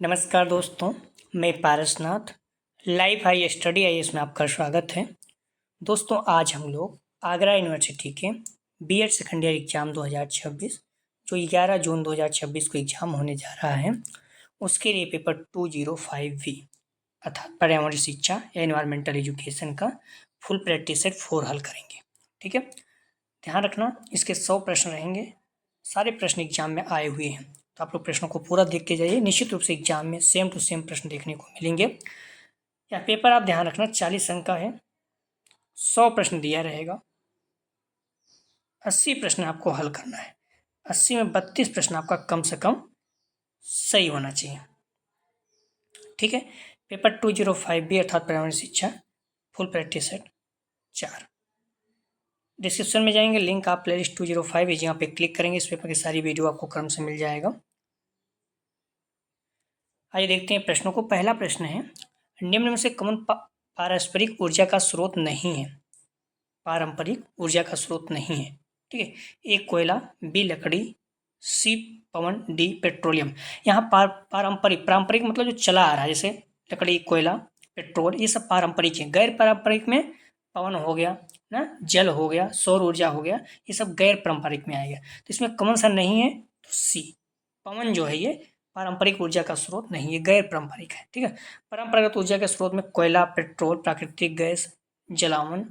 नमस्कार दोस्तों, मैं Parasnath live high study IAS में आपका स्वागत है। दोस्तों, आज हम लोग आगरा यूनिवर्सिटी के बीएड सेकेंड ईयर एग्ज़ाम 2026 जो 11 जून 2026 को एग्ज़ाम होने जा रहा है, उसके लिए पेपर 205V अर्थात पर्यावरण शिक्षा या एनवायरमेंटल एजुकेशन का फुल प्रैक्टिस सेट 4 हल करेंगे। ठीक है, ध्यान रखना, इसके 100 प्रश्न रहेंगे। सारे प्रश्न एग्जाम में आए हुए हैं, तो आप लोग प्रश्नों को पूरा देख के जाइए। निश्चित रूप से एग्जाम में सेम टू सेम प्रश्न देखने को मिलेंगे। यह पेपर आप ध्यान रखना 40 अंक का है, 100 प्रश्न दिया रहेगा, 80 प्रश्न आपको हल करना है। 80 में 32 प्रश्न आपका कम से कम सही होना चाहिए। ठीक है, पेपर 205B अर्थात पर्यावरण शिक्षा फुल प्रैक्टिस सेट 4। डिस्क्रिप्शन में जाएंगे, लिंक आप प्लेलिस्ट 205 यहाँ पे क्लिक करेंगे, इस पेपर की सारी वीडियो आपको क्रम से मिल जाएगा। आइए देखते हैं प्रश्नों को। पहला प्रश्न है, निम्न में से कौन पारस्परिक ऊर्जा का स्रोत नहीं है? पारंपरिक ऊर्जा का स्रोत नहीं है। ठीक है, ए कोयला, बी लकड़ी, सी पवन, डी पेट्रोलियम। यहाँ पारंपरिक मतलब जो चला आ रहा है, जैसे लकड़ी, कोयला, पेट्रोल, ये सब पारंपरिक है। गैर पारंपरिक में पवन हो गया ना, जल हो गया, सौर ऊर्जा हो गया, ये सब गैर पारंपरिक में आएगा। तो इसमें कौन सा नहीं है? तो सी पवन जो है ये पारंपरिक ऊर्जा का स्रोत नहीं है, गैर पारंपरिक है। ठीक है, परंपरागत ऊर्जा के स्रोत में कोयला, पेट्रोल, प्राकृतिक गैस, जलावन,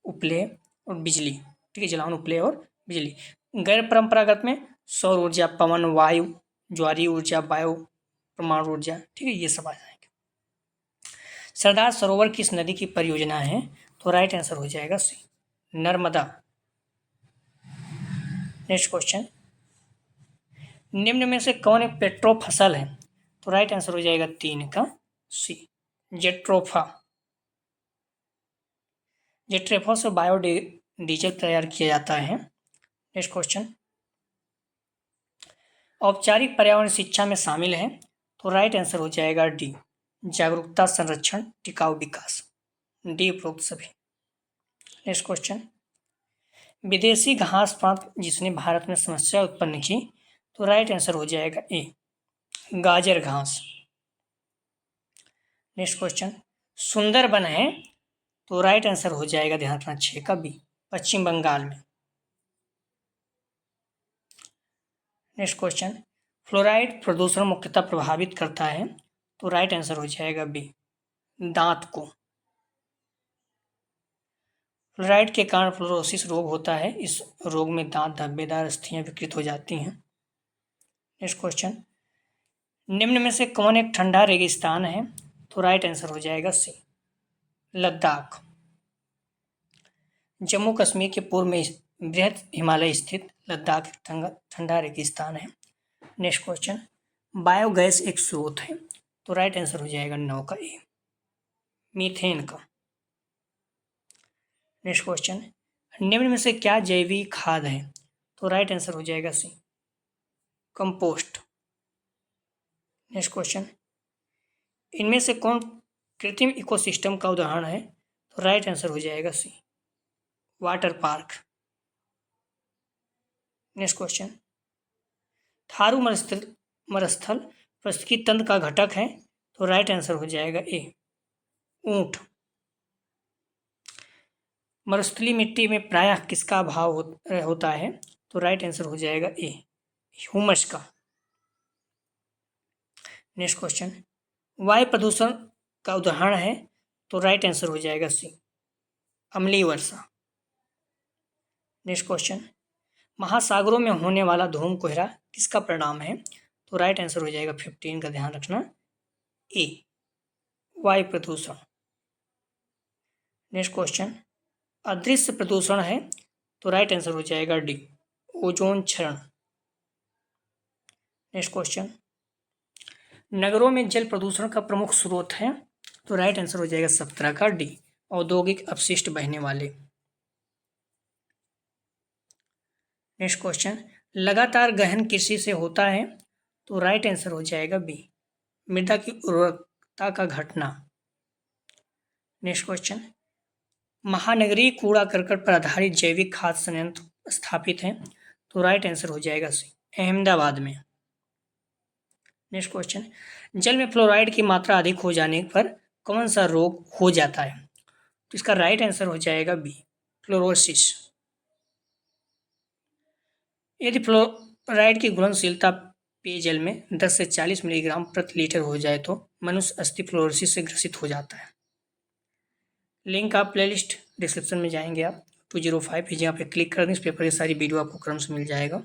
उपले और बिजली। ठीक है, जलावन, उपले और बिजली। गैर परंपरागत में सौर ऊर्जा, पवन, वायु, ज्वारीय ऊर्जा, बायो, परमाणु ऊर्जा। ठीक है, ये सब आ जाएंगे। सरदार सरोवर किस नदी की परियोजना है? तो राइट आंसर हो जाएगा सी, नर्मदा। नेक्स्ट क्वेश्चन, निम्न में से कौन एक पेट्रो फसल है? तो राइट आंसर हो जाएगा 3 का सी, जेट्रोफा। जेट्रोफा से बायोडीजल तैयार किया जाता है। नेक्स्ट क्वेश्चन, औपचारिक पर्यावरण शिक्षा में शामिल है? तो राइट आंसर हो जाएगा डी, जागरूकता, संरक्षण, टिकाऊ विकास। डी उपरोक्त सभी। नेक्स्ट क्वेश्चन, विदेशी घास पात जिसने भारत में समस्या उत्पन्न की? तो राइट आंसर हो जाएगा ए, गाजर घास। नेक्स्ट क्वेश्चन, सुंदरबन है? तो राइट आंसर हो जाएगा, ध्यान रखना, 6 का बी, पश्चिम बंगाल में। नेक्स्ट क्वेश्चन, फ्लोराइड प्रदूषण मुख्यतः प्रभावित करता है? तो राइट आंसर हो जाएगा बी, दांत को। फ्लोराइड के कारण फ्लोरोसिस रोग होता है, इस रोग में दांत धब्बेदार अस्थियां विकृत हो जाती हैं। नेक्स्ट क्वेश्चन, निम्न में से कौन एक ठंडा रेगिस्तान है? तो राइट आंसर हो जाएगा सी, लद्दाख। जम्मू कश्मीर के पूर्व में बृहद हिमालय स्थित लद्दाख ठंडा रेगिस्तान है। नेक्स्ट क्वेश्चन, बायोगैस एक स्रोत है? तो राइट आंसर हो जाएगा 9 का ए, मीथेन का। नेक्स्ट क्वेश्चन, निम्न में से क्या जैविक खाद है? तो राइट आंसर हो जाएगा सी, कंपोस्ट। नेक्स्ट क्वेश्चन, इनमें से कौन कृत्रिम इकोसिस्टम का उदाहरण है? तो राइट आंसर हो जाएगा C, water park. Next question, थारू मरुस्थल पारिस्थितिकी तंत्र का घटक है? तो राइट आंसर हो जाएगा ए, ऊंट। मरुस्थलीय मिट्टी में प्रायः किसका अभाव होता है? तो राइट आंसर हो जाएगा ए, ह्यूमस का। नेक्स्ट क्वेश्चन, वायु प्रदूषण का उदाहरण है? तो राइट आंसर हो जाएगा सी, अम्लीय वर्षा। नेक्स्ट क्वेश्चन, महासागरों में होने वाला धूम कोहरा किसका परिणाम है? तो राइट आंसर हो जाएगा 15 का, ध्यान रखना, ए, वायु प्रदूषण। नेक्स्ट क्वेश्चन, अदृश्य प्रदूषण है? तो राइट आंसर हो जाएगा डी, ओजोन क्षरण। नेक्स्ट क्वेश्चन, नगरों में जल प्रदूषण का प्रमुख स्रोत है? तो राइट आंसर हो जाएगा 17 का डी, औद्योगिक अपशिष्ट बहने वाले। नेक्स्ट क्वेश्चन, लगातार गहन कृषि से होता है? तो राइट आंसर हो जाएगा बी, मृदा की उर्वरकता का घटना। नेक्स्ट क्वेश्चन, महानगरीय कूड़ा करकट पर आधारित जैविक खाद संयंत्र स्थापित हैं? तो राइट आंसर हो जाएगा सी, अहमदाबाद में। नेक्स्ट क्वेश्चन, जल में फ्लोराइड की मात्रा अधिक हो जाने पर कौन सा रोग हो जाता है? तो इसका राइट आंसर हो जाएगा बी, फ्लोरोसिस। यदि फ्लोराइड की घुलनशीलता पेयजल में 10 से 40 मिलीग्राम प्रति लीटर हो जाए तो मनुष्य अस्थि फ्लोरोसिस से ग्रसित हो जाता है। लिंक आप प्लेलिस्ट डिस्क्रिप्शन में जाएंगे आप 205 यहाँ पे क्लिक कर दें, इस पेपर की सारी वीडियो आपको क्रम से मिल जाएगा।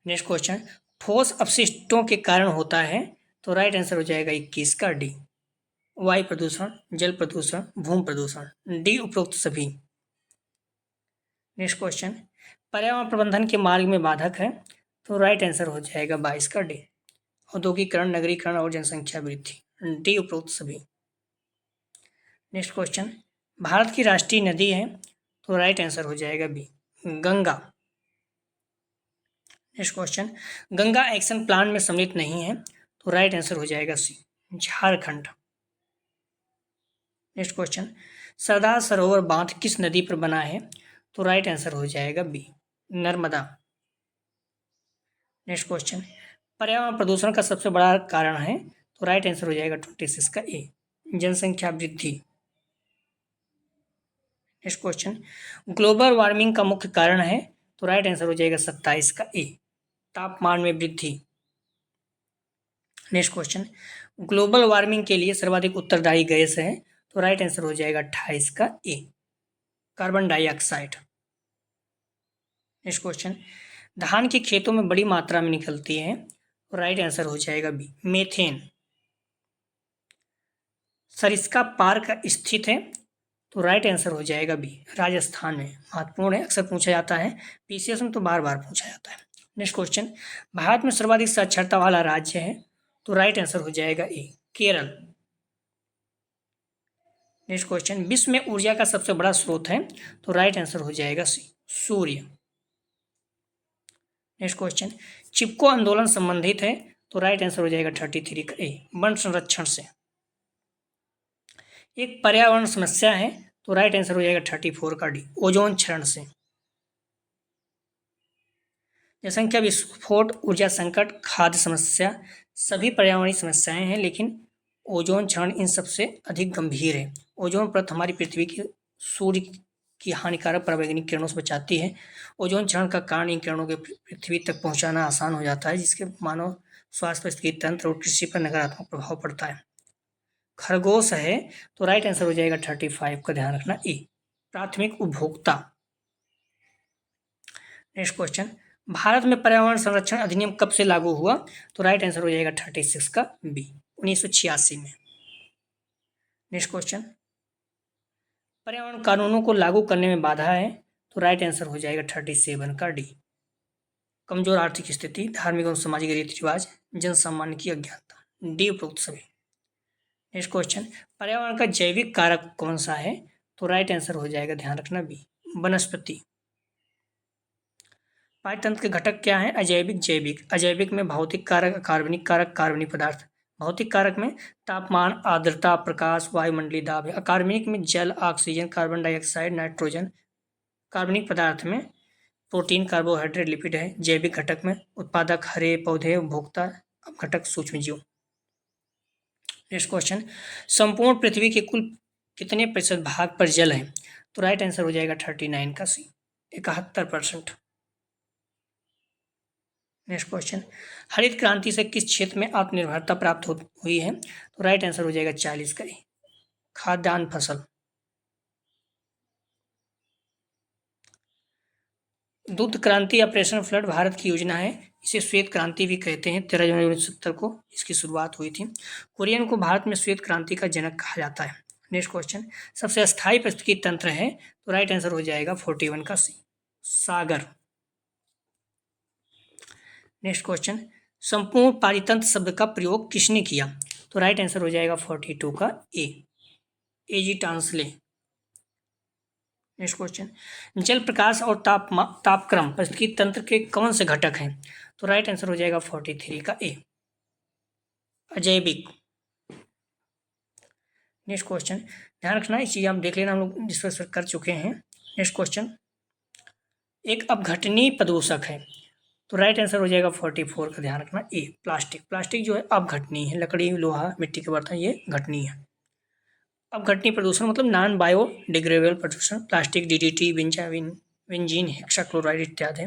नेक्स्ट क्वेश्चन, ठोस अपशिष्टों के कारण होता है? तो राइट आंसर हो जाएगा 21 का डी, वायु प्रदूषण, जल प्रदूषण, भूमि प्रदूषण, डी उपरोक्त सभी। नेक्स्ट क्वेश्चन, पर्यावरण प्रबंधन के मार्ग में बाधक है? तो राइट आंसर हो जाएगा 22 का डी, औद्योगिकरण, नगरीकरण और जनसंख्या वृद्धि, डी उपरोक्त सभी। नेक्स्ट क्वेश्चन, भारत की राष्ट्रीय नदी है? तो राइट आंसर हो जाएगा B, Ganga. Next question, Ganga action plan में सम्मिलित नहीं है? तो राइट आंसर हो जाएगा C, Jharkhand. Next question, Sardar Sarovar बांध किस नदी पर बना है? तो राइट आंसर हो जाएगा बी, नर्मदा। नेक्स्ट क्वेश्चन, पर्यावरण प्रदूषण का सबसे बड़ा कारण है? तो राइट आंसर हो जाएगा 26 का ए, जनसंख्या वृद्धि। नेक्स्ट क्वेश्चन, ग्लोबल वार्मिंग का मुख्य कारण है? तो राइट आंसर हो जाएगा 27 का ए, तापमान में वृद्धि। नेक्स्ट क्वेश्चन, ग्लोबल वार्मिंग के लिए सर्वाधिक उत्तरदायी गैस है? तो राइट आंसर हो जाएगा 28 का ए, कार्बन डाइऑक्साइड। नेक्स्ट क्वेश्चन, धान के खेतों में बड़ी मात्रा में निकलती है? तो राइट आंसर हो जाएगा बी, मीथेन। सरिस्का पार्क स्थित है? तो राइट आंसर हो जाएगा बी, राजस्थान में। महत्वपूर्ण है, अक्सर पूछा जाता है, पीसीएस में तो बार बार पूछा जाता है। नेक्स्ट क्वेश्चन, भारत में सर्वाधिक साक्षरता वाला राज्य है? तो राइट आंसर हो जाएगा ए, केरल। नेक्स्ट क्वेश्चन, विश्व में ऊर्जा का सबसे बड़ा स्रोत है? तो राइट आंसर हो जाएगा सी, सूर्य। नेक्स्ट क्वेश्चन, चिपको आंदोलन संबंधित है? तो राइट आंसर हो जाएगा 33 का ए, वन संरक्षण से। एक पर्यावरण समस्या है? तो राइट आंसर हो जाएगा 34 का डी, ओजोन क्षरण से। जनसंख्या विस्फोट, ऊर्जा संकट, खाद्य समस्या सभी पर्यावरणीय समस्याएं हैं, लेकिन ओजोन क्षरण इन सबसे अधिक गंभीर है। ओजोन परत हमारी पृथ्वी की सूर्य की हानिकारक पराबैंगनी किरणों से बचाती है। ओजोन क्षरण का कारण इन किरणों के पृथ्वी तक पहुंचाना आसान हो जाता है, जिसके मानव स्वास्थ्य, पारिस्थितिकी तंत्र और कृषि पर नकारात्मक प्रभाव पड़ता है। खरगोश है? तो राइट आंसर हो जाएगा 35 का, ध्यान रखना ए, प्राथमिक उपभोक्ता। नेक्स्ट क्वेश्चन, भारत में पर्यावरण संरक्षण अधिनियम कब से लागू हुआ? तो राइट आंसर हो जाएगा 36 का बी, 1986 में। नेक्स्ट क्वेश्चन, पर्यावरण कानूनों को लागू करने में बाधा है? तो राइट आंसर हो जाएगा 37 का डी, कमजोर आर्थिक स्थिति, धार्मिक और सामाजिक रीति रिवाज, जन सामान्य की अज्ञानता, डी उपरोक्त सभी। नेक्स्ट क्वेश्चन, पर्यावरण का जैविक कारक कौन सा है? तो राइट आंसर हो जाएगा, ध्यान रखना बी, वनस्पति। पाचतंत्र के घटक क्या हैं? अजैविक, जैविक। अजैविक में भौतिक कारक, कार्बनिक कारक, कार्बनिक पदार्थ। भौतिक कारक में तापमान, आर्द्रता, प्रकाश, वायुमंडलीय दाब है। अकार्बनिक में जल, ऑक्सीजन, कार्बन डाइऑक्साइड, नाइट्रोजन। कार्बनिक पदार्थ में प्रोटीन, कार्बोहाइड्रेट, लिपिड है। जैविक घटक में उत्पादक, हरे पौधे, उपभोक्ता, घटक, सूक्ष्म जीव। नेक्स्ट क्वेश्चन, संपूर्ण पृथ्वी के कुल कितने प्रतिशत भाग पर जल है? तो राइट आंसर हो जाएगा 39 का सी, 71%। नेक्स्ट क्वेश्चन, हरित क्रांति से किस क्षेत्र में आत्मनिर्भरता प्राप्त हुई है? तो राइट आंसर हो जाएगा 40 का, खाद्यान्न फसल। दूध क्रांति, ऑपरेशन फ्लड भारत की योजना है, इसे श्वेत क्रांति भी कहते हैं। 13 जनवरी 1970 को इसकी शुरुआत हुई थी। कुरियन को भारत में श्वेत क्रांति का जनक कहा जाता है। नेक्स्ट क्वेश्चन, सबसे अस्थायी पारिस्थितिकी तंत्र है? तो राइट आंसर हो जाएगा 41 का सी, सागर। नेक्स्ट क्वेश्चन, संपूर्ण पारितंत्र शब्द का प्रयोग किसने किया? तो राइट आंसर हो जाएगा 42 का ए, एजी टांसले। नेक्स्ट क्वेश्चन, जल, प्रकाश और तापक्रम पारिस्थितिकी तंत्र के कौन से घटक हैं? तो राइट आंसर हो जाएगा 43 का ए, अजैविक। नेक्स्ट क्वेश्चन, ध्यान रखना इस चीज आप देख लेना, हम लोग डिस्कस कर चुके हैं। नेक्स्ट क्वेश्चन, एक अपघटनीय प्रदूषक है? तो राइट आंसर हो जाएगा 44 का ध्यान रखना ए। प्लास्टिक जो है अपघटनीय है, लकड़ी, लोहा, मिट्टी के बर्तन ये घटनीय है। अपघटनीय प्रदूषण मतलब नॉन बायोडिग्रेडेबल प्रदूषण, प्लास्टिक, डीडीटी, बेंजीन, हेक्साक्लोराइड इत्यादि।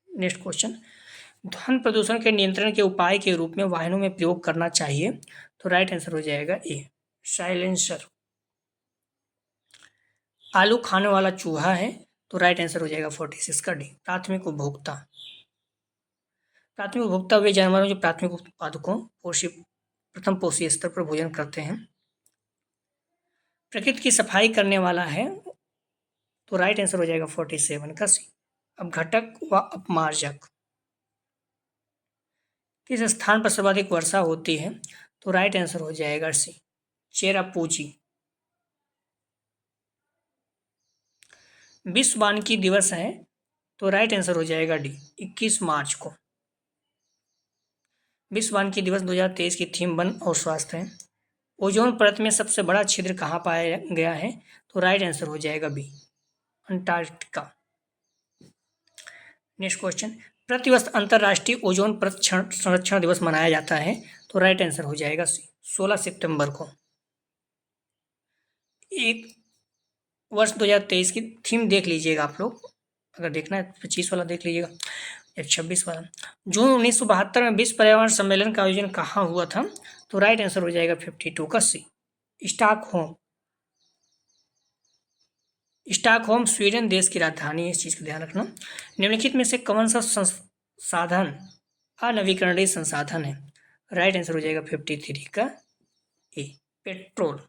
नेक्स्ट क्वेश्चन, ध्वनि प्रदूषण के नियंत्रण के उपाय के रूप में वाहनों में प्रयोग करना चाहिए। तो राइट आंसर हो जाएगा ए, साइलेंसर। आलू खाने वाला चूहा है, तो राइट आंसर हो जाएगा 46 का डी, प्राथमिक उपभोक्ता। प्राथमिक उपभोक्ता वे जानवर जो प्राथमिक उत्पादकों प्रथम पोषी स्तर पर भोजन करते हैं। प्रकृति की सफाई करने वाला है, तो राइट आंसर हो जाएगा 47 का सी, अपघटक व अपमार्जक। किस स्थान पर सर्वाधिक वर्षा होती है। तो राइट आंसर हो जाएगा सी, चेरापूंजी। विश्व वानिकी दिवस है, तो राइट आंसर हो जाएगा डी, 21 मार्च को। विश्व वानिकी दिवस 2023 की थीम वन और स्वास्थ्य है। ओजोन परत में सबसे बड़ा छिद्र कहाँ पाया गया है। तो राइट आंसर हो जाएगा बी, अंटार्कटिका। नेक्स्ट क्वेश्चन, प्रतिवर्ष अंतर्राष्ट्रीय ओजोन परत संरक्षण दिवस मनाया जाता है। तो राइट आंसर हो जाएगा सी, 16 सितंबर को। एक वर्ष 2023 की थीम देख लीजिएगा आप लोग, अगर देखना है 25 वाला देख लीजिएगा या 26 वाला। जून 1972 में विश्व पर्यावरण सम्मेलन का आयोजन कहाँ हुआ था। तो राइट आंसर हो जाएगा 52 का सी, स्टॉकहोम स्वीडन देश की राजधानी है, इस चीज का ध्यान रखना। निम्नलिखित में से कौन सा संसाधन अनवीकरणीय संसाधन है। राइट आंसर हो जाएगा 53 का ए, पेट्रोल।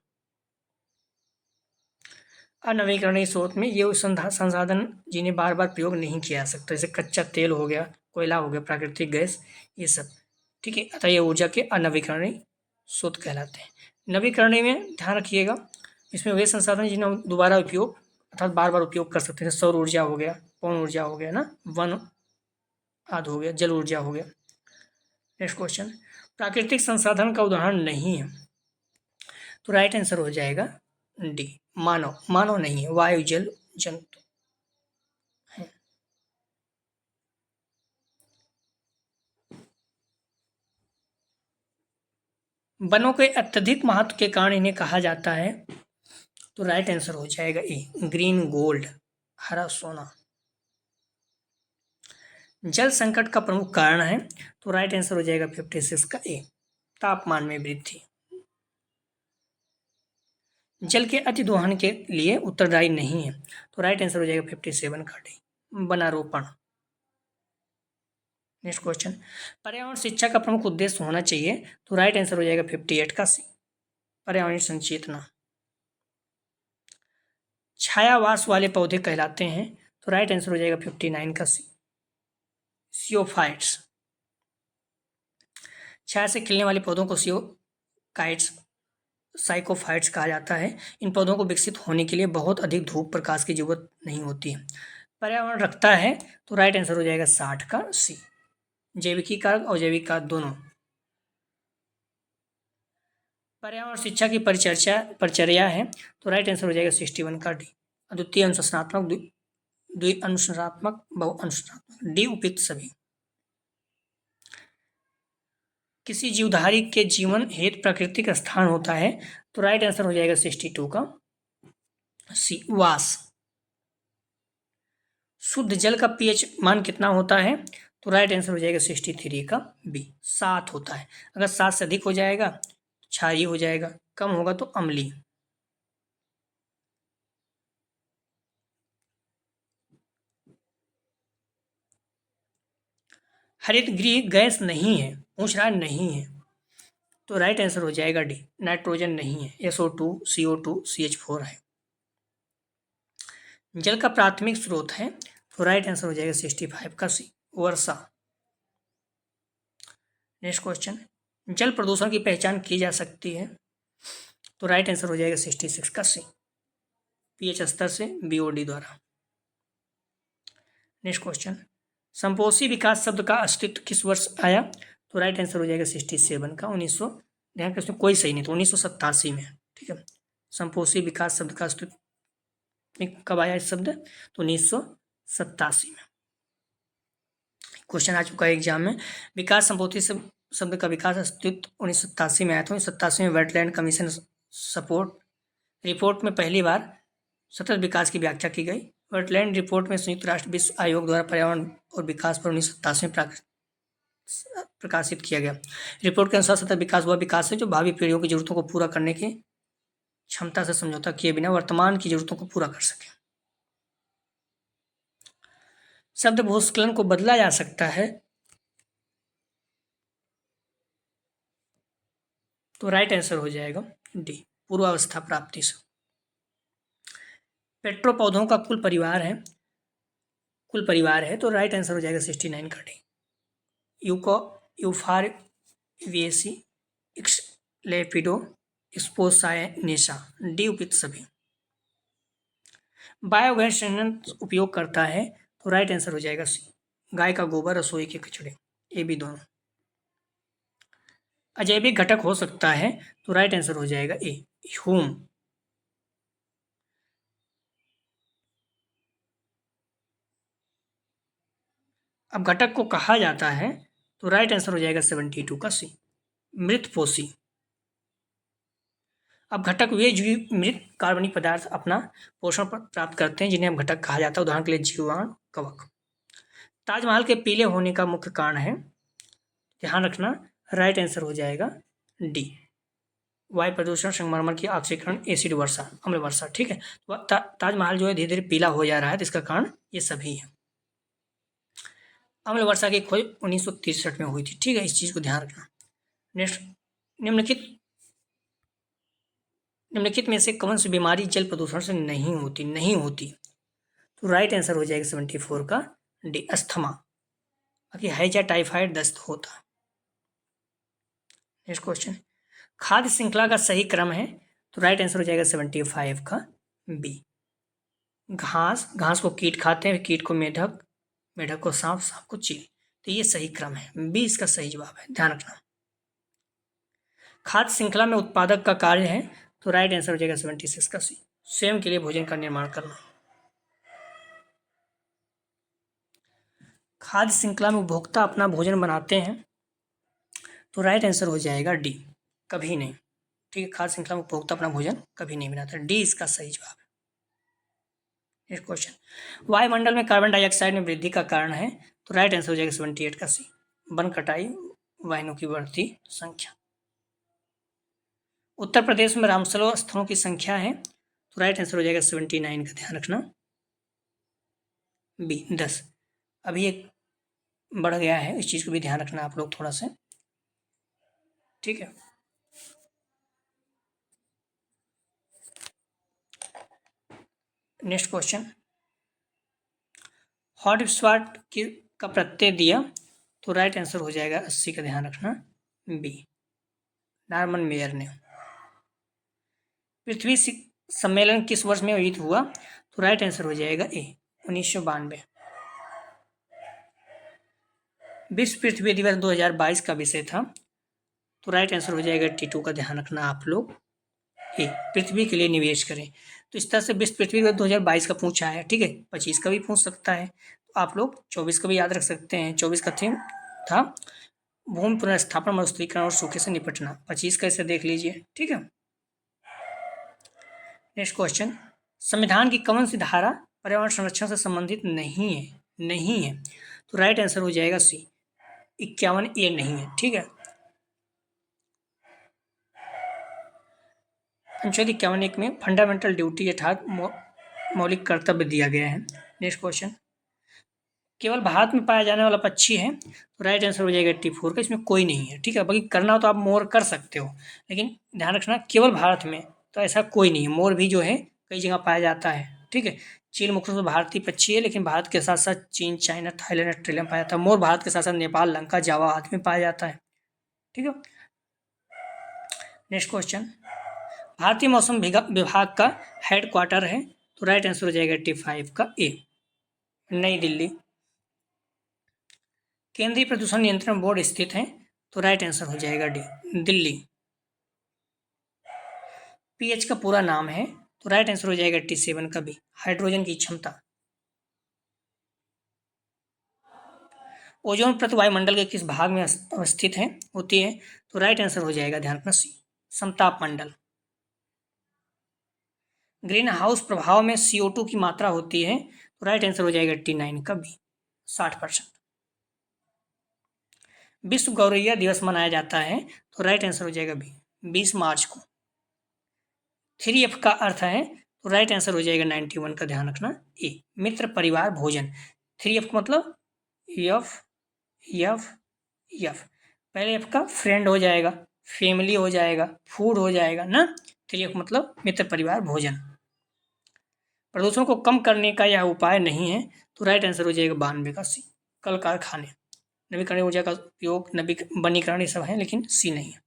अनवीकरणीय स्रोत में ये संसाधन जिन्हें बार बार प्रयोग नहीं किया जा सकता, जैसे कच्चा तेल हो गया, कोयला हो गया, प्राकृतिक गैस, ये सब, ठीक है। अतः ये ऊर्जा के अनवीकरणीय स्रोत कहलाते हैं। नवीकरणीय में ध्यान रखिएगा, इसमें वे संसाधन जिन्हें हम दोबारा उपयोग अर्थात बार बार उपयोग कर सकते हैं। सौर ऊर्जा हो गया, पवन ऊर्जा हो गया ना, वन आदि हो गया, जल ऊर्जा हो गया। नेक्स्ट क्वेश्चन, प्राकृतिक संसाधन का उदाहरण नहीं है। तो राइट आंसर हो जाएगा डी, मानव नहीं है, वायु, जल, जंतु है। वनों के अत्यधिक महत्व के कारण इन्हें कहा जाता है। तो राइट आंसर हो जाएगा ए, ग्रीन गोल्ड, हरा सोना। जल संकट का प्रमुख कारण है। तो राइट आंसर हो जाएगा 56 का ए, तापमान में वृद्धि। जल के अतिदोहन के लिए उत्तरदायी नहीं है। तो राइट आंसर हो जाएगा 57 का डी, वनारोपण। नेक्स्ट क्वेश्चन, पर्यावरण शिक्षा का प्रमुख उद्देश्य होना चाहिए। तो राइट आंसर हो जाएगा 58 का सी, पर्यावरण संचेतना। छायावास वाले पौधे कहलाते हैं। तो राइट आंसर हो जाएगा 59 का सी, सियोफाइट्स। छाया से खिलने वाले पौधों को साइकोफाइट्स कहा जाता है। इन पौधों को विकसित होने के लिए बहुत अधिक धूप प्रकाश की जरूरत नहीं होती है। पर्यावरण रखता है। तो राइट आंसर हो जाएगा 60 का सी, जैविकी कारक और जैविक कारक दोनों। पर्यावरण शिक्षा की परिचर्या है। तो राइट आंसर हो जाएगा 61 का डी, अद्वितीय अनुशासनात्मक, द्विअनुशासनात्मक, बहुअनुशासनात्मक, डी उपयुक्त सभी। किसी जीवधारी के जीवन हेतु प्राकृतिक स्थान होता है। तो राइट आंसर हो जाएगा 62 का सी, वास। शुद्ध जल का पीएच मान कितना होता है। तो राइट आंसर हो जाएगा 63 का बी, 7 होता है। अगर 7 से अधिक हो जाएगा क्षारीय हो जाएगा, कम होगा तो अम्लीय। हरित गृह गैस नहीं है, पूछ रहा नहीं है। तो राइट आंसर हो जाएगा डी, नाइट्रोजन नहीं है, SO2, CO2, CH4 है। जल का प्राथमिक स्रोत है। तो राइट आंसर हो जाएगा 65 का सी, वर्षा। नेक्स्ट क्वेश्चन, जल प्रदूषण की पहचान की जा सकती है। तो राइट आंसर हो जाएगा 66 का सी, पीएच स्तर से, BOD द्वारा। नेक्स्ट क्वेश्चन, संपोषी विकास शब्द का अस्तित्व किस वर्ष आया। तो राइट आंसर हो जाएगा 67 का 1900, ध्यान इसमें कोई सही नहीं, तो 1987 में, ठीक है। संपोषी विकास शब्द का अस्तित्व कब आया इस शब्द। तो 1987 में। क्वेश्चन आ चुका है एग्जाम में। विकास संबोधि शब्द का विकास अस्तित्व 1987 में आया था। 1987 में वेटलैंड कमीशन सपोर्ट रिपोर्ट में पहली बार सतत विकास की व्याख्या की गई। वेटलैंड रिपोर्ट में संयुक्त राष्ट्र विश्व आयोग द्वारा पर्यावरण और विकास पर 1987 में प्रकाशित किया गया। रिपोर्ट के अनुसार सतत विकास वह विकास है जो भावी पीढ़ियों की जरूरतों को पूरा करने की क्षमता से समझौता किए बिना वर्तमान की जरूरतों को पूरा कर सके। शब्द भूस्खलन को बदला जा सकता है, तो राइट आंसर हो जाएगा डी, पूर्वावस्था प्राप्ति से। पेट्रोपौधों का कुल परिवार है तो राइट आंसर हो जाएगा 69 का डी। यूफॉर्बिएसी, लेपिडो, स्पोसायनेसा, डी उपयुक्त सभी। बायोगैस संयंत्र उपयोग करता है तो राइट आंसर हो जाएगा सी, गाय का गोबर, रसोई के कचड़े, ए बी दोनों। अजैविक घटक हो सकता है तो राइट आंसर हो जाएगा ए, ह्यूम। अब घटक को कहा जाता है तो राइट आंसर हो जाएगा 72 का सी, मृतपोषी। अब घटक वे जीव मृत कार्बनिक पदार्थ अपना पोषण प्राप्त करते हैं जिन्हें अब घटक कहा जाता है। उदाहरण के लिए जीवाणु, कवक। ताजमहल के पीले होने का मुख्य कारण है, ध्यान रखना राइट आंसर हो जाएगा डी, वायु प्रदूषण, संगमरमर की ऑक्सीकरण, एसिड वर्षा, अम्ल वर्षा। ठीक है, तो ताजमहल जो है धीरे धीरे पीला हो जा रहा है तो इसका कारण ये सभी है। अम्ल वर्षा की खोज 1963 में हुई थी। ठीक है, इस चीज को ध्यान रखना। नेक्स्ट, निम्नलिखित में से कौन सी बीमारी जल प्रदूषण से नहीं होती तो राइट आंसर हो जाएगा 74 का डी, अस्थमा। बाकी हैजा, टाइफाइड, दस्त होता। नेक्स्ट क्वेश्चन, खाद्य श्रृंखला का सही क्रम है तो राइट आंसर हो जाएगा 75 का बी। घास को कीट खाते हैं, कीट को मेढक, मेढक को सांप, सांप को चील, तो ये सही क्रम है, बी इसका सही जवाब है, ध्यान रखना। खाद्य श्रृंखला में उत्पादक का कार्य है तो राइट आंसर हो जाएगा 76 का सी, स्वयं के लिए भोजन का निर्माण करना। खाद्य श्रृंखला में उपभोक्ता अपना भोजन बनाते हैं तो राइट आंसर हो जाएगा डी, कभी नहीं। ठीक है, खाद्य श्रृंखला में उपभोक्ता अपना भोजन कभी नहीं बनाता, डी इसका सही जवाब है। नेक्स्ट क्वेश्चन, वायुमंडल में कार्बन डाइऑक्साइड में वृद्धि का कारण है तो राइट आंसर हो जाएगा 78 का सी, वन कटाई, वाहनों की बढ़ती संख्या। उत्तर प्रदेश में रामसरो स्थलों की संख्या है तो राइट आंसर हो जाएगा 79 का, ध्यान रखना बी, 10। अभी एक बढ़ गया है, इस चीज को भी ध्यान रखना आप लोग थोड़ा सा। ठीक है, नेक्स्ट क्वेश्चन, हॉटस्पॉट का प्रत्यय दिया तो राइट आंसर हो जाएगा 80 का, ध्यान रखना बी, नॉर्मन मेयर ने। पृथ्वी सम्मेलन किस वर्ष में आयोजित हुआ तो राइट आंसर हो जाएगा ए, 1992। विश्व पृथ्वी दिवस 2022 का विषय था तो राइट आंसर हो जाएगा T2 का, ध्यान रखना आप लोग ए, पृथ्वी के लिए निवेश करें। तो इस तरह से विश्व पृथ्वी दिवस 2022 का पूछा है। ठीक है, 25 का भी पूछ सकता है, तो आप लोग 24 का भी याद रख सकते हैं। 24 का थीम था भूमि पुनर्स्थापन, मरुस्थलीकरण और सूखे से निपटना। 25 का इसे देख लीजिए। ठीक है, नेक्स्ट क्वेश्चन, संविधान की कौन सी धारा पर्यावरण संरक्षण से संबंधित नहीं है तो राइट आंसर हो जाएगा सी, 51A नहीं है। ठीक है, अनुच्छेद 51 में फंडामेंटल ड्यूटी अर्थात मौलिक कर्तव्य दिया गया है। नेक्स्ट क्वेश्चन, केवल भारत में पाया जाने वाला पक्षी है तो राइट आंसर हो जाएगा 84 का, इसमें कोई नहीं है। ठीक है, बाकी करना हो तो आप मोर कर सकते हो, लेकिन ध्यान रखना केवल भारत में तो ऐसा कोई नहीं है। मोर भी जो है कई जगह पाया जाता है। ठीक है, चील मुख्य रूप से भारतीय पक्षी है, लेकिन भारत के साथ साथ चीन, चाइना, थाईलैंड, ऑस्ट्रेलिया में पाया जाता है। मोर भारत के साथ साथ नेपाल, लंका, जावा आदि में पाया जाता है। ठीक है, नेक्स्ट क्वेश्चन, भारतीय मौसम विभाग का हेडक्वार्टर है तो राइट आंसर हो जाएगा 85 का ए, नई दिल्ली। केंद्रीय प्रदूषण नियंत्रण बोर्ड स्थित है तो राइट आंसर हो जाएगा डी, दिल्ली। पीएच का पूरा नाम है तो राइट आंसर हो जाएगा 87 का बी, हाइड्रोजन की क्षमता। ओजोन परत वायुमंडल के किस भाग में अवस्थित है होती है? तो राइट आंसर हो जाएगा, ध्यान रखना, सी, समताप मंडल। ग्रीन हाउस प्रभाव में CO2 की मात्रा होती है? तो राइट आंसर हो जाएगा 89 का बी, 60%। विश्व गौरैया दिवस मनाया जाता है? तो राइट आंसर हो जाएगा बी, 20 मार्च को। 3F का अर्थ है? तो राइट आंसर हो जाएगा 91 का, ध्यान रखना, ए, मित्र परिवार भोजन। 3F का मतलब एफ, एफ, एफ। पहले एफ का फ्रेंड हो जाएगा, फैमिली हो जाएगा, फूड हो जाएगा ना। 3F मतलब मित्र परिवार भोजन। प्रदूषण को कम करने का यह उपाय नहीं है? तो राइट आंसर हो जाएगा 92 का, सी, कल कारखाने। नवीकरणीय ऊर्जा का उपयोग, वनीकरण, ये सब है, लेकिन सी नहीं है।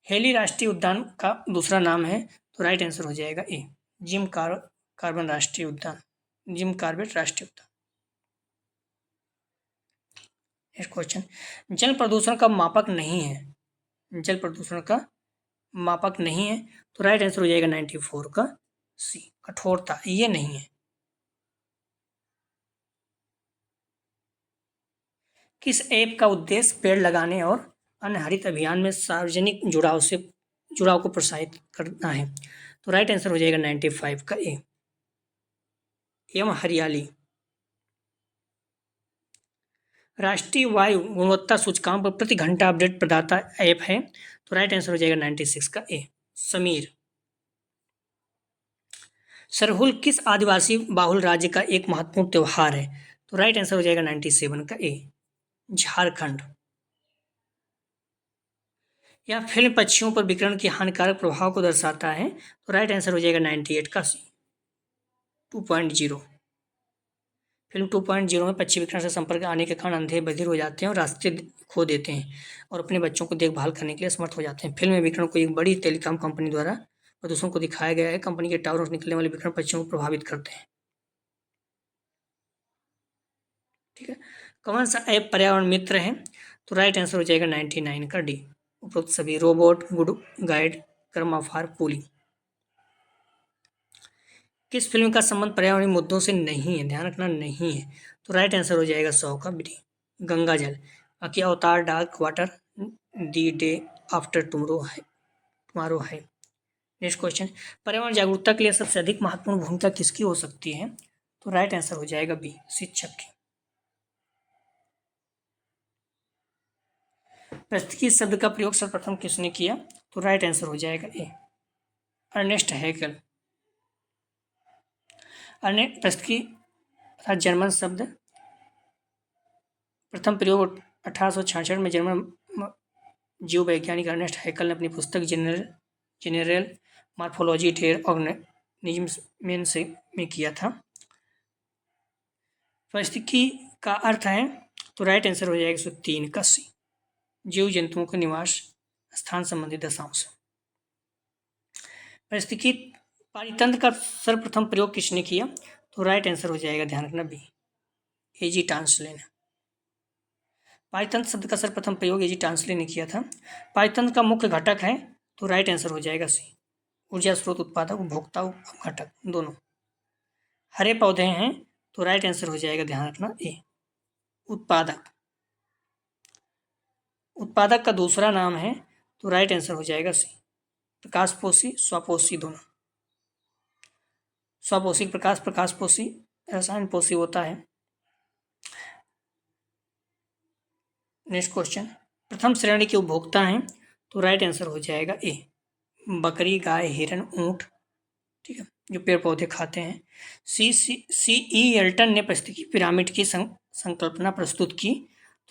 हेली राष्ट्रीय उद्यान का दूसरा नाम है? तो राइट आंसर हो जाएगा ए, जिम कार्बन राष्ट्रीय उद्यान, जिम कार्बेट राष्ट्रीय उद्यान। नेक्स्ट क्वेश्चन, जल प्रदूषण का मापक नहीं है? जल प्रदूषण का मापक नहीं है? तो राइट आंसर हो जाएगा 94 का, सी, कठोरता, ये नहीं है। किस ऐप का उद्देश्य पेड़ लगाने और अन्य हरित अभियान में सार्वजनिक जुड़ाव को प्रोत्साहित करना है? तो राइट आंसर हो जाएगा 95 का, ए, एवं हरियाली। राष्ट्रीय वायु गुणवत्ता सूचकांक पर प्रति घंटा अपडेट प्रदाता ऐप है? तो राइट आंसर हो जाएगा 96 का, ए, समीर। सरहुल किस आदिवासी बाहुल राज्य का एक महत्वपूर्ण त्योहार है? तो राइट आंसर हो जाएगा 97 का, ए, झारखंड। यह फिल्म पक्षियों पर विकिरण के हानिकारक प्रभाव को दर्शाता है? तो राइट आंसर हो जाएगा 98 का, सी, 2.0। फिल्म 2.0 में पक्षी विकिरण से संपर्क आने के कारण अंधे बधिर हो जाते हैं और रास्ते खो देते हैं और अपने बच्चों को देखभाल करने के लिए समर्थ हो जाते हैं। फिल्म में विकिरण को एक बड़ी टेलीकॉम कंपनी द्वारा प्रदूषण को दिखाया गया है। कंपनी के टावरों से निकलने वाले विकिरण पक्षियों को प्रभावित करते हैं। ठीक है, कौन सा ऐप पर्यावरण मित्र है? तो राइट आंसर हो जाएगा 99 का, डी, उपरोक्त सभी, रोबोट, गुड गाइड, कर्माफार, पूली। किस फिल्म का संबंध पर्यावरणीय मुद्दों से नहीं है? ध्यान रखना, नहीं है। तो राइट आंसर हो जाएगा 100 का, बी, गंगा जल। बाकी अवतार, dark water, the day after tomorrow है। नेक्स्ट क्वेश्चन, पर्यावरण जागरूकता के लिए सबसे अधिक महत्वपूर्ण भूमिका किसकी हो सकती है? तो राइट आंसर हो जाएगा बी, शिक्षक की। पारिस्थितिकी शब्द का प्रयोग सर्वप्रथम किसने किया? तो राइट आंसर हो जाएगा ए, अर्नेस्ट हैकेल। पारिस्थितिकी अर्थात जर्मन शब्द, प्रथम प्रयोग 1866 में जर्मन जीव वैज्ञानिक अर्नेस्ट हैकेल ने अपनी पुस्तक जेनरल मॉर्फोलॉजी ढेर ऑर्गेनिजम्स में किया था। पारिस्थितिकी का अर्थ है? तो राइट आंसर हो जाएगा 103 का, सी, जीव जंतुओं के निवास स्थान संबंधी दशांश। पारिस्थितिकी पारितंत्र का सर्वप्रथम प्रयोग किसने किया? तो राइट आंसर हो जाएगा, ध्यान रखना, बी, एजी टांसले ने। पारितंत्र शब्द का सर्वप्रथम प्रयोग एजी टांसले ने किया था। पारितंत्र का मुख्य घटक है? तो राइट आंसर हो जाएगा सी, ऊर्जा स्रोत, उत्पादक, उपभोक्ता, घटक, दोनों। हरे पौधे हैं? तो राइट आंसर हो जाएगा, ध्यान रखना, ए, उत्पादक। उत्पादक का दूसरा नाम है? तो राइट आंसर हो जाएगा सी, प्रकाशपोषी, स्वपोषी, दोनों। स्वपोषी प्रकाशपोषी रसायन पोषी होता है। नेक्स्ट क्वेश्चन, प्रथम श्रेणी के उपभोक्ता हैं? तो राइट आंसर हो जाएगा ए, बकरी, गाय, हिरन, ऊंट, ठीक है, जो पेड़ पौधे खाते हैं। C.E. एल्टन ने पारिस्थितिकी पिरामिड की संकल्पना प्रस्तुत की?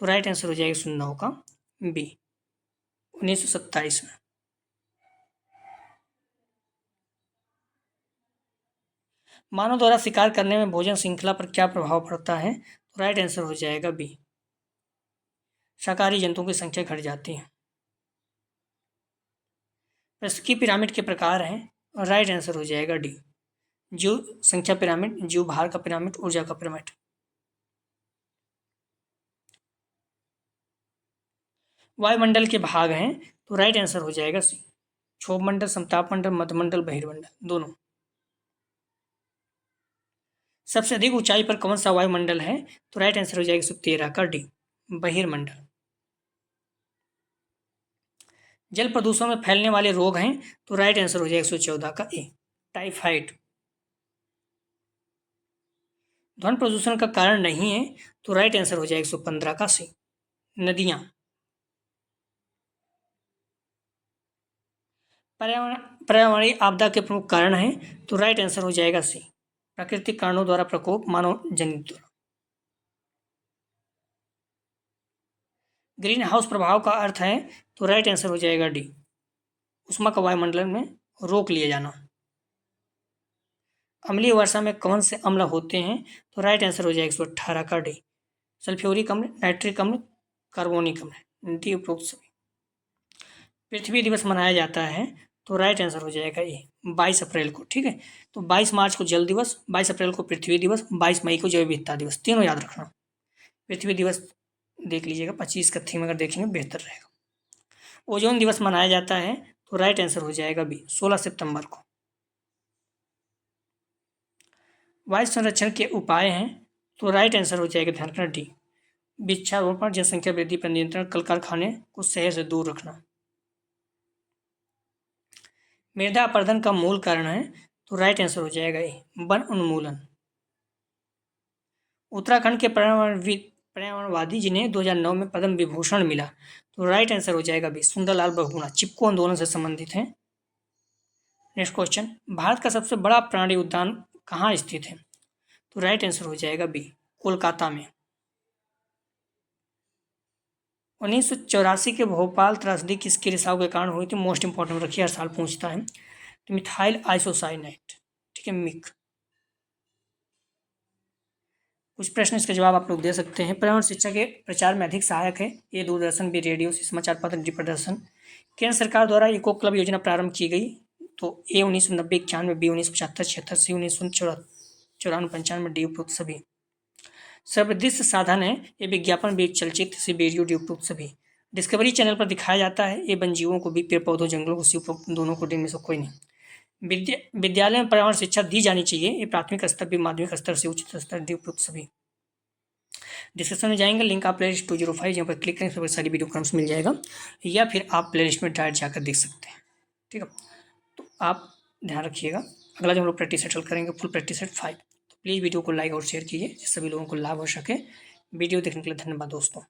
तो राइट आंसर हो जाएगा 09 का, बी, 1927 में। मानव द्वारा शिकार करने में भोजन श्रृंखला पर क्या प्रभाव पड़ता है? तो राइट आंसर हो जाएगा बी, शाकाहारी जंतुओं की संख्या घट जाती है। पारिस्थितिकी पिरामिड के प्रकार हैं? और राइट आंसर हो जाएगा डी, जीव संख्या पिरामिड, जीव भार का पिरामिड, ऊर्जा का पिरामिड। वायुमंडल के भाग हैं? तो राइट आंसर हो जाएगा सी, क्षोभ मंडल, समताप मंडल, मध्यमंडल, बहिर्मंडल, दोनों। सबसे अधिक ऊंचाई पर कौन सा वायुमंडल है? तो राइट आंसर हो जाएगा 113 का डी, बहिर्मंडल। जल प्रदूषण में फैलने वाले रोग हैं? तो राइट आंसर हो जाएगा 114 का ए, टाइफाइड। ध्वनि प्रदूषण का कारण नहीं है? तो राइट आंसर हो जाएगा 115 का सी, नदियां। पर्यावरणीय आपदा के प्रमुख कारण हैं? तो राइट आंसर हो जाएगा सी, प्राकृतिक कारणों द्वारा प्रकोप, मानव जनित द्वारा। ग्रीन हाउस प्रभाव का अर्थ है? तो राइट आंसर हो जाएगा डी, उष्मा का वायुमंडल में रोक लिया जाना। अम्लीय वर्षा में कौन से अम्ल होते हैं? तो राइट आंसर हो जाएगा 118 का डी, सल्फ्यूरिक अम्ल, नाइट्रिक अम्ल, कार्बोनिक अम्ल, डी उपरोक्त सभी। पृथ्वी दिवस मनाया जाता है? तो राइट आंसर हो जाएगा ए, 22 अप्रैल को। ठीक है, तो 22 मार्च को जल दिवस, 22 अप्रैल को पृथ्वी दिवस, 22 मई को जैव विविधता दिवस, तीनों याद रखना। पृथ्वी दिवस देख लीजिएगा, 25 का थीम अगर देखेंगे बेहतर रहेगा। ओजोन दिवस मनाया जाता है? तो राइट आंसर हो जाएगा बी, 16 सितंबर को। वायु संरक्षण के उपाय हैं? तो राइट आंसर हो जाएगा, ध्यान रखना डी, वृक्षारोपण, जनसंख्या वृद्धि पर नियंत्रण, कल कारखाने को शहर से दूर रखना। मृदा अपरदन का मूल कारण है? तो राइट आंसर हो जाएगा ए, वन उन्मूलन। उत्तराखंड के पर्यावरणवादी जिन्हें 2009 में पद्म विभूषण मिला? तो राइट आंसर हो जाएगा बी, सुंदरलाल बहुगुणा, चिपको आंदोलन से संबंधित हैं। नेक्स्ट क्वेश्चन, भारत का सबसे बड़ा प्राणी उद्यान कहाँ स्थित है? तो राइट आंसर हो जाएगा बी, कोलकाता में। 1984 के भोपाल त्रासदी किसके रिसाव के कारण हुई थी? मोस्ट इंपॉर्टेंट रखिए, हर साल पूछता है। तो मिथाइल आइसोसाइनेट, ठीक है, मिक। कुछ प्रश्न इसके जवाब आप लोग दे सकते हैं। पर्यावरण शिक्षा के प्रचार में अधिक सहायक है? ए दूरदर्शन, बी रेडियो, सी समाचार पत्र, डी प्रदर्शन। केंद्र सरकार द्वारा इको क्लब योजना प्रारंभ की गई? तो ए 1990 91, बी 1975 76, सी 1994 95, डी उपरोक्त सभी। सर्वदृश्य साधन है? ए विज्ञापन, बी चलचित्र, सी वीडियो, डी उपरोक्त सभी। डिस्कवरी चैनल पर दिखाया जाता है? ए वन जीवों को, बी पेड़ पौधों जंगलों को, सी उपरोक्त दोनों को, डी में से कोई नहीं। विद्यालय में पर्यावरण शिक्षा दी जानी चाहिए? ए प्राथमिक स्तर, बी माध्यमिक स्तर, से उच्च स्तर, डी उपरोक्त सभी। डिस्क्रिप्शन में जाएंगे, लिंक आप प्ले लिस्ट 205 जहाँ पर क्लिक करें, सब सारी वीडियो क्रम्स मिल जाएगा, या फिर आप प्ले लिस्ट में डायरेक्ट जाकर देख सकते हैं। ठीक है, तो आप ध्यान रखिएगा। अगला जो हम लोग प्रैक्टिस सेट करेंगे, फुल प्रैक्टिस सेट 5। तो प्लीज़ वीडियो को लाइक और शेयर कीजिए, जिससे सभी लोगों को लाभ हो सके। वीडियो देखने के लिए धन्यवाद दोस्तों।